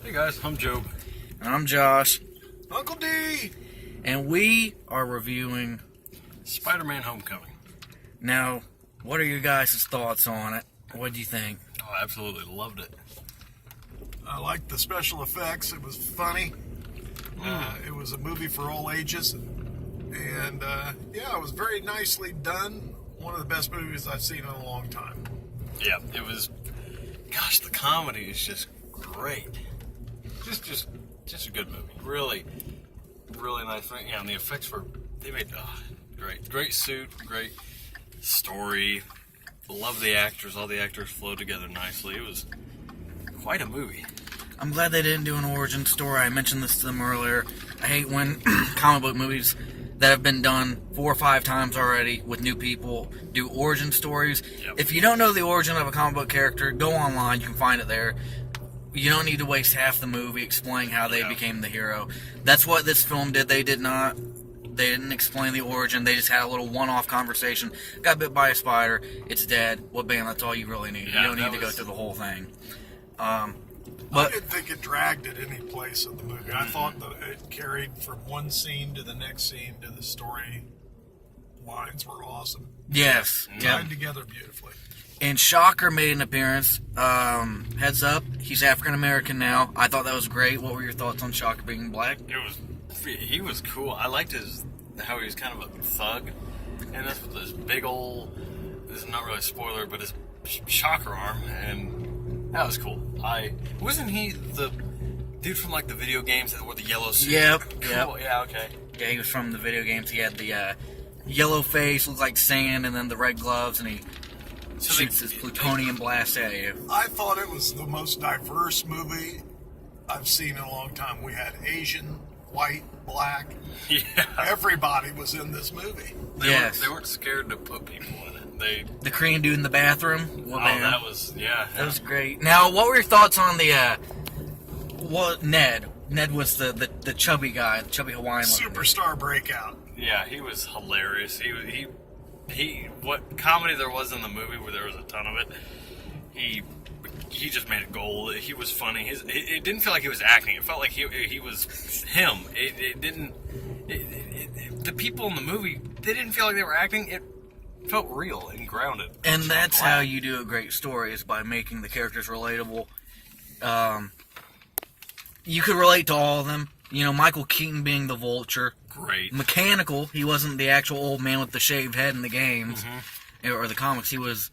Hey guys, I'm Job. And I'm Josh, Uncle D. and we are reviewing. Spider-Man Homecoming. Now, what are your guys' thoughts on it? What do you think? Oh, I absolutely loved it. I liked the special effects. It was funny. It was a movie for all ages. And yeah, it was very nicely done. One of the best movies I've seen in a long time. Yeah, it was. Gosh, the comedy is just great. Just a good movie. Really nice. Yeah, and the effects they made great suit, great story. Love the actors. All the actors flowed together nicely. It was quite a movie. I'm glad they didn't do an origin story. I mentioned this to them earlier. I hate when comic book movies that have been done 4 or 5 times already with new people do origin stories. Yep. If you don't know the origin of a comic book character, go online. You can find it there. You don't need to waste half the movie explaining how they became the hero. That's what this film did. They didn't explain the origin. They just had a little one-off conversation. Got bit by a spider. It's dead. Well, bam, that's all you really need. Yeah, you don't need to go through the whole thing. I But didn't think it dragged at any place in the movie. I thought that it carried from one scene to the next scene to the story. Lines were awesome. yes, Tied together beautifully. And Shocker made an appearance. Heads up, he's African American now. I thought that was great. What were your thoughts on Shocker being black? He was cool. I liked how he was kind of a thug, and that's with this big old. This is not really a spoiler, but his shocker arm, and that was cool. Wasn't he the dude from like the video games that wore the yellow suit? Yep, Cool. yep. Yeah. Okay. Yeah, he was from the video games. He had the yellow face, looked like sand, and then the red gloves, and he shoots his plutonium blast at you. I thought it was the most diverse movie I've seen in a long time. We had Asian, white, black. Yeah. Everybody was in this movie. They weren't scared to put people in it. The Korean dude in the bathroom. Well, man, That was that was great. Now, what were your thoughts on the Ned? Ned was the chubby guy, the chubby Hawaiian. Superstar breakout. Yeah, he was hilarious. He what comedy there was in the movie where there was a ton of it. He just made it gold. He was funny. It didn't feel like he was acting. It felt like he was him. It didn't. The people in the movie, they didn't feel like they were acting. It felt real and grounded. And that's how you do a great story, is by making the characters relatable. You could relate to all of them. You know, Michael Keaton being the Vulture. Great. Mechanical. He wasn't the actual old man with the shaved head in the games or the comics. He was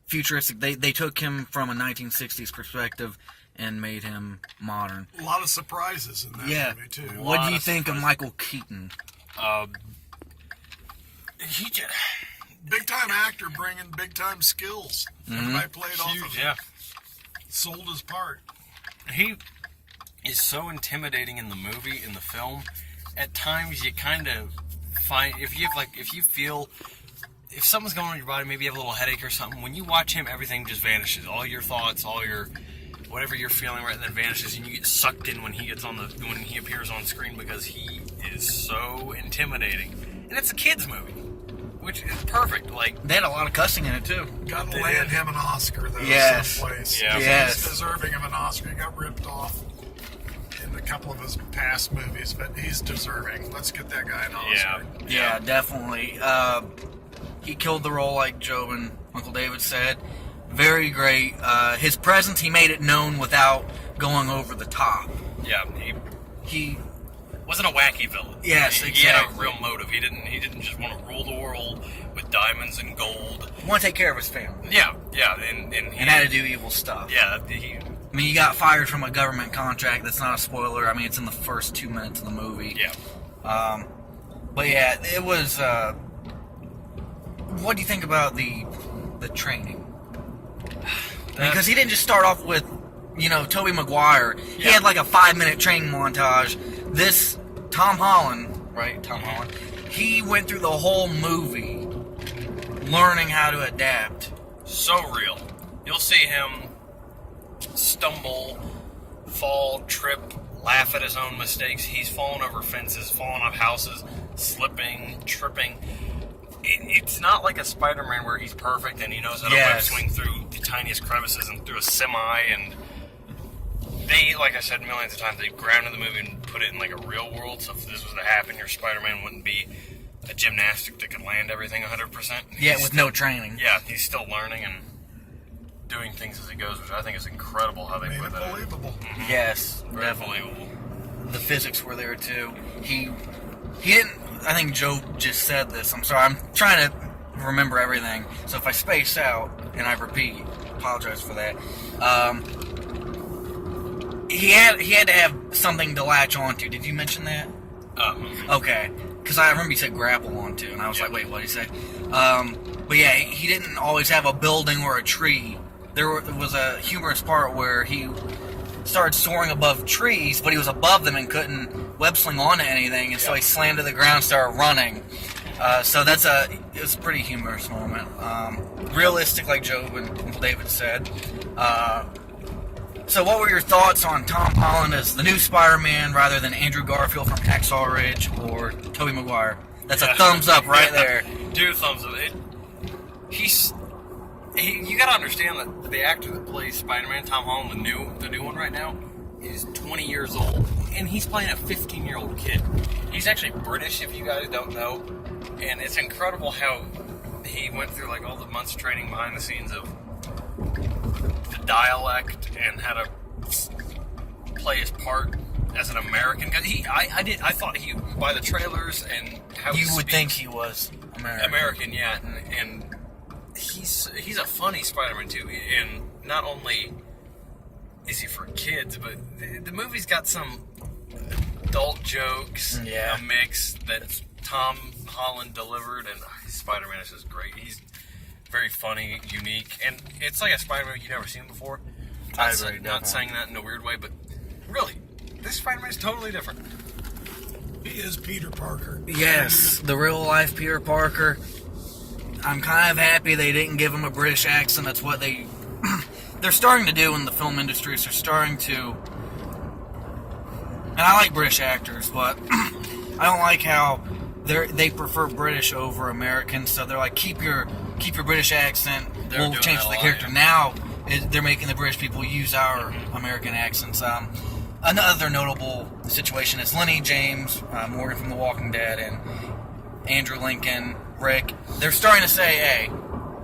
futuristic. They took him from a 1960s perspective and made him modern. A lot of surprises in that movie, too. What do you think of Michael Keaton? He just Big-time actor bringing big-time skills. Everybody played off of him. Yeah. Sold his part. He is so intimidating in the movie, in the film. At times, you kind of find if something's going on in your body, maybe you have a little headache or something. When you watch him, everything just vanishes. All your thoughts, all your whatever you're feeling right then vanishes, and you get sucked in when he appears on screen because he is so intimidating. And it's a kids movie, which is perfect. Like, They had a lot of cussing in it, too. Got to land him an Oscar, though, Yes. someplace. Yeah. Yes. He's deserving of an Oscar. He got ripped off in a couple of his past movies, but he's deserving. Let's get that guy an Oscar. Yeah, definitely. He killed the role, like Joe and Uncle David said. Very great. His presence, he made it known without going over the top. yeah, He wasn't a wacky villain. Yes, He had a exactly. real motive. He didn't just want to rule the world with diamonds and gold. wanted to take care of his family Yeah, and he and had to do evil stuff. Yeah, I mean, he got fired from a government contract. That's not a spoiler. I mean, it's in the first 2 minutes of the movie. yeah. But yeah, it was. What do you think about the training? Because he didn't just start off with, Tobey Maguire. He Yeah. had like a 5-minute training montage. This Tom Holland, right? Tom Holland. He went through the whole movie learning how to adapt. So real. You'll see him stumble, fall, trip, laugh at his own mistakes. He's fallen over fences, fallen off houses, slipping, tripping. It's not like a Spider-Man where he's perfect and he knows how to web Yes. swing through the tiniest crevices and through a semi. And they like I said millions of times, they grounded the movie and put it in like a real world. So if this was to happen, your Spider-Man wouldn't be a gymnastic that could land everything 100%. Yeah, with no training. Yeah, he's still learning and doing things as he goes, which I think is incredible how they Made put it that in. believable. Yes, Very definitely. believable. The physics were there too. He didn't. I think Joe just said this. I'm sorry. I'm trying to remember everything. So if I space out and I repeat, apologize for that. He had to have something to latch onto. Did you mention that? Okay. Because I remember you said grapple onto, and I was like, wait, what did he say? But yeah, he didn't always have a building or a tree. There was a humorous part where he started soaring above trees, but he was above them and couldn't web sling onto anything, and so he slammed to the ground and started running. So it was a pretty humorous moment. Realistic, like Joe and Uncle David said. So what were your thoughts on Tom Holland as the new Spider-Man rather than Andrew Garfield from Hacksaw Ridge or Tobey Maguire? That's a thumbs up right there. Dude, thumbs up. You gotta understand that the actor that plays Spider-Man, Tom Holland, the new one right now, is 20 years old, and he's playing a 15-year-old kid. He's actually British, if you guys don't know, and it's incredible how he went through like all the months of training behind the scenes of the dialect and how to play his part as an American. Cause I thought he, by the trailers and how You would think he was American. yeah, and he's a funny Spider-Man too, and not only is he for kids, but the movie's got some adult jokes, Yeah. a mix that Tom Holland delivered, and Spider-Man is just great. He's very funny, unique, and it's like a Spider-Man you've never seen before. I agree, Not definitely. saying that in a weird way, but really, this Spider-Man is totally different. He is Peter Parker. Yes, the real life Peter Parker. I'm kind of happy they didn't give him a British accent. That's what they're starting to do in the film industry. They're starting to, and I like British actors, but I don't like how they prefer British over American. So they're like, keep your British accent. They're We'll doing change that a the lot, character. yeah. Now they're making the British people use our American accents. Another notable situation is Lenny James, Morgan from The Walking Dead, and Andrew Lincoln, Rick. They're starting to say, hey,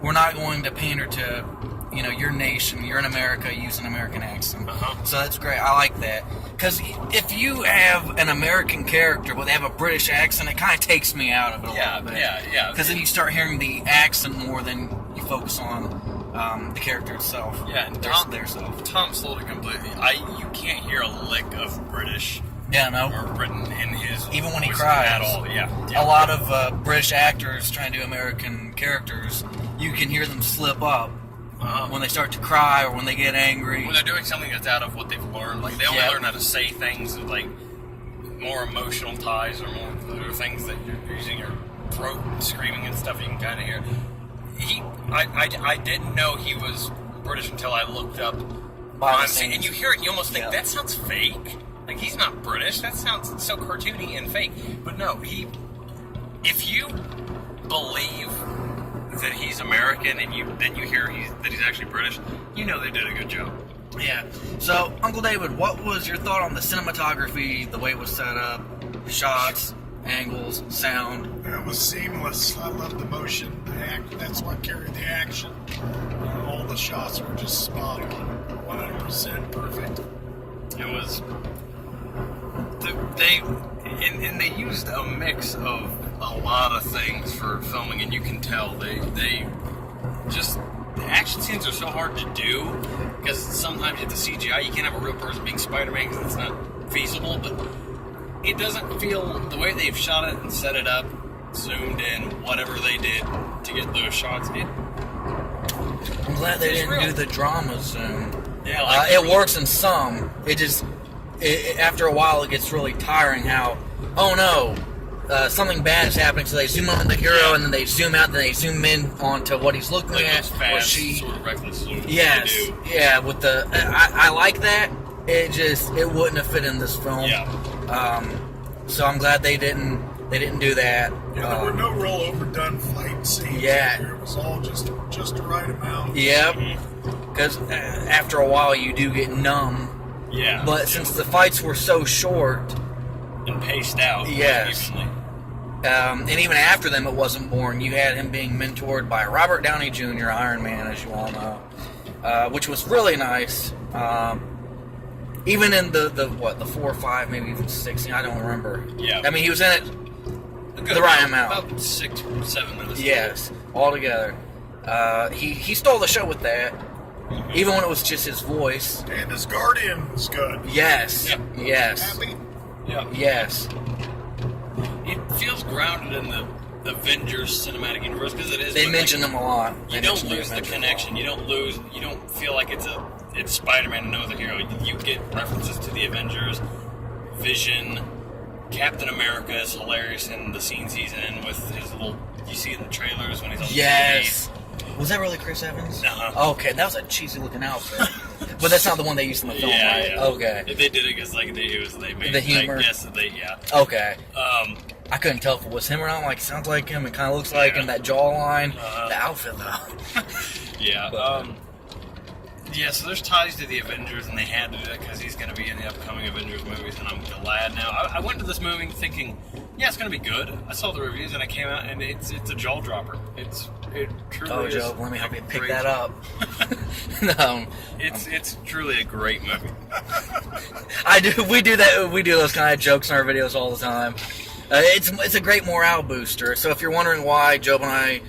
we're not going to pander to, your nation. You're in America, use an American accent. Uh-huh. So that's great. I like that. Because if you have an American character but they have a British accent, it kind of takes me out of it a little bit. Yeah. Because then you start hearing the accent more than you focus on the character itself. Yeah, and their stuff. Tom sold it completely. You can't hear a lick of British Yeah, no. or Britain in his Even when he voice cries. at all. Yeah. A lot of British actors trying to do American characters, you can hear them slip up when they start to cry or when they get angry. When they're doing something that's out of what they've learned, like they only learn how to say things like more emotional ties or more things that you're using your throat and screaming and stuff. You can kind of hear. I didn't know he was British until I looked up. And you hear it, and you almost think that sounds fake. Like he's not British. That sounds so cartoony and fake. But no, if you believe that he's American and then you hear that he's actually British, you know they did a good job. Yeah. So, Uncle David, what was your thought on the cinematography, the way it was set up, shots, angles, sound? It was seamless. I loved the motion. That's what carried the action. All the shots were just spot on. 100% perfect. It was. They used a mix of a lot of things for filming, and you can tell they just the action scenes are so hard to do because sometimes with the CGI you can't have a real person being Spider-Man because it's not feasible. But it doesn't feel the way they've shot it and set it up, zoomed in, whatever they did to get those shots. I'm glad they didn't do the drama zoom. Yeah, it works in some. After a while, it gets really tiring. How, oh no, something bad is happening. So they zoom on the hero, and then they zoom out, and they zoom in onto what he's looking like at, those fast, or she. sort of reckless zooms. Yes, they do. yeah. With the, I like that. It wouldn't have fit in this film. Yeah. So I'm glad they didn't do that. Yeah, there were no real overdone fight scenes. Yeah. It was all just the right amount. Yep. Because after a while, you do get numb Yeah. But since the fights were so short, and paced out. Yes. Evenly. and even after them, it wasn't boring. You had him being mentored by Robert Downey Jr., Iron Man, as you all know, which was really nice. Even in the 4 or 5, maybe even 6, I don't remember. Yeah. I mean, he was in it Good the right amount. About 6, 7 minutes. Yes, altogether. He stole the show with that, even when it was just his voice. And his Guardian's good. Yes, Yep. yes, Happy? Yeah. yes. It feels grounded in the Avengers cinematic universe because it is. They but, mention them a lot. You don't lose the connection. You don't feel like it's Spider-Man and no other hero. You get references to the Avengers, Vision, Captain America is hilarious in the scenes he's in with his little. You see it in the trailers when he's on Yes. Was that really Chris Evans? Uh-huh. Okay, that was a cheesy looking outfit. But that's not the one they used in the TV. film, Yeah, right? yeah. Okay. They did it because like they made The humor. I guess they yeah. Okay. Um, I couldn't tell if it was him or not. Like, it sounds like him. It kind of looks like him. That jawline. The outfit, though. Yeah. But, Yeah, so there's ties to the Avengers, and they had to do that because he's going to be in the upcoming Avengers movies, and I'm glad now. I went to this movie thinking, yeah, it's going to be good. I saw the reviews, and I came out, and it's a jaw dropper. It truly Oh, is. Joe, let me help you pick great- that up. No, It's truly a great movie. I do. We do that. We do those kind of jokes in our videos all the time. It's a great morale booster. So if you're wondering why Job and I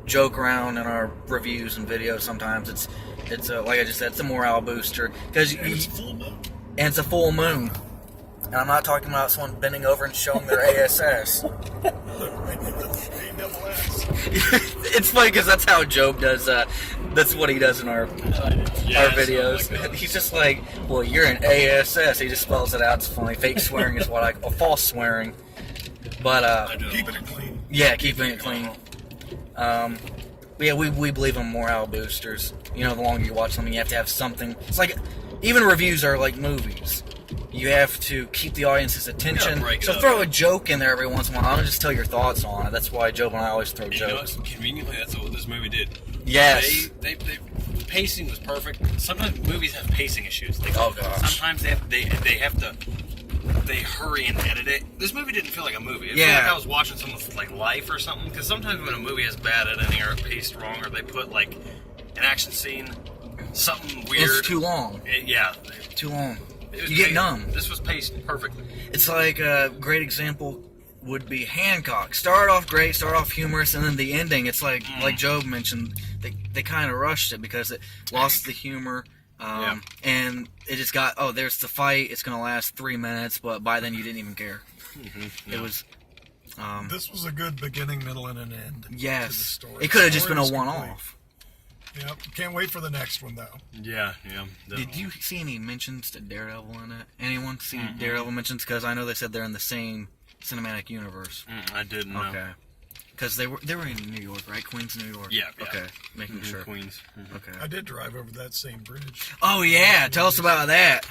joke around in our reviews and videos, sometimes it's like I just said, it's a morale booster because And it's full moon. and it's a full moon. And I'm not talking about someone bending over and showing their ASS. ASS. It's funny because that's how Job does. That's what he does in our Yeah, videos. something like that. He's just like, well, you're an ASS. He just spells it out. It's funny. Fake swearing is false swearing. But Keeping it clean. yeah, keeping it clean. Yeah, we believe in morale boosters. You know, the longer you watch something, you have to have something. It's like even reviews are like movies. You have to keep the audience's attention. break it So up. throw a joke in there every once in a while. Don't just tell your thoughts on it. That's why Job and I always throw You know jokes. what? Conveniently, that's what this movie did. Yes. They pacing was perfect. Sometimes movies have pacing issues. Oh, gosh. Sometimes they hurry and edit it. This movie didn't feel like a movie. It Yeah. felt like I was watching someone's like life or something. Because sometimes when a movie has bad editing or paced wrong, or they put like an action scene, something weird. It's too long. Yeah. Too long. It was You get paced- numb. This was paced perfectly. It's like a great example would be Hancock. Start off great, start off humorous, and then the ending, it's like Job mentioned, they kind of rushed it because it lost the humor. Yeah. And it just got, oh, there's the fight. It's going to last 3 minutes, but by then you didn't even care. It was, This was a good beginning, middle, and an end. To the yes. story. It could have just been a Story was one-off. complete. Yep. Can't wait for the next one, though. Yeah. Did you see any mentions to Daredevil in it? Anyone see Daredevil mentions? Because I know they said they're in the same cinematic universe. I didn't know. Okay. Because they were in New York, right? Queens, New York. Yeah. Okay, making sure. Queens. Okay. I did drive over that same bridge. Oh yeah, tell us about that.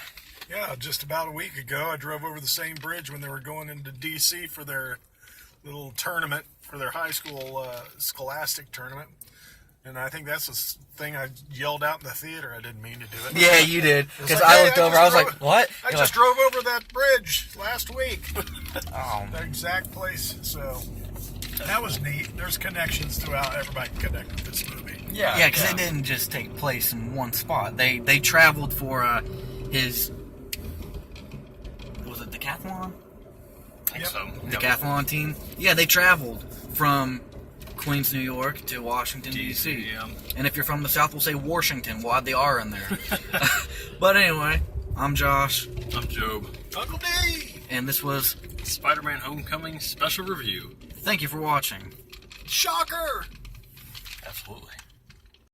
Yeah, just about a week ago, I drove over the same bridge when they were going into D.C. for their little tournament, for their high school scholastic tournament. And I think that's the thing I yelled out in the theater. I didn't mean to do it. Yeah, you did. It's Because like, I hey, looked I over, just I was drove- like, "What?" I You're just drove over that bridge last week. oh, The exact place. So that was neat. There's connections throughout. Everybody connected with this movie. yeah, because it didn't just take place in one spot. They traveled for his, was it decathlon? I think so. Decathlon team. Yeah, they traveled from Queens, New York to Washington, D.C. Yeah. And if you're from the South, we'll say Washington. We'll add the R in there. But anyway, I'm Josh, I'm Job. Uncle D! and this was, Spider-Man Homecoming special review. thank you for watching. Shocker! Absolutely.